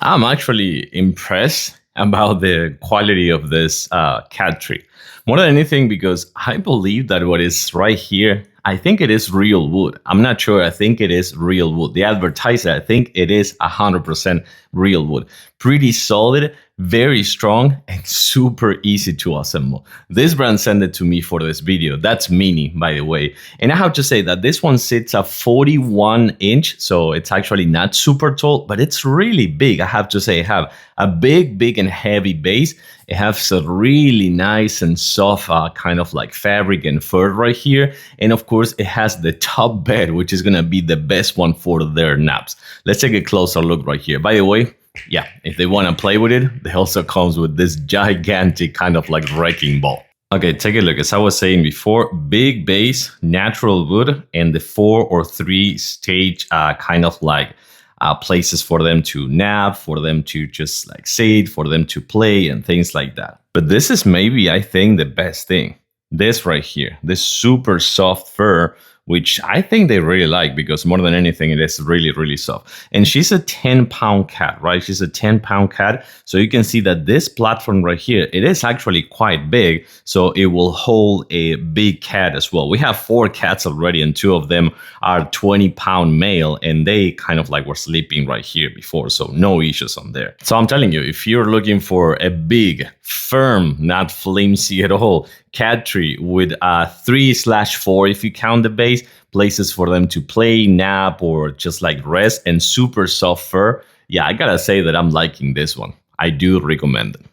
I'm actually impressed about the quality of this cat tree. More than anything, because I believe that what is right here, I think it is real wood. I'm not sure. I think it is real wood. The advertiser, I think it is 100% real wood. Pretty solid, very strong, and super easy to assemble. This brand sent it to me for this video. That's Mini, by the way. And I have to say that this one sits at 41 inch, so it's actually not super tall, but it's really big. I have to say, I have a big and heavy base. It has a really nice and soft kind of like fabric and fur right here. And of course, it has the top bed, which is going to be the best one for their naps. Let's take a closer look right here. By the way, yeah, if they want to play with it, it also comes with this gigantic kind of like wrecking ball. Okay, take a look. As I was saying before, big base, natural wood, and the 4 or 3 stage kind of like places for them to nap, for them to just like sit, for them to play and things like that. But this is maybe, I think, the best thing. This right here, this super soft fur, which I think they really like because more than anything, it is really soft. And she's a 10-pound cat, right? She's a 10-pound cat. So you can see that this platform right here, it is actually quite big. So it will hold a big cat as well. We have 4 cats already and 2 of them are 20-pound male and they kind of like were sleeping right here before. So no issues on there. So I'm telling you, if you're looking for a big, firm, not flimsy at all, cat tree with 3/4, if you count the base, places for them to play, nap, or just like rest, and super soft fur. Yeah, I gotta say that I'm liking this one. I do recommend it.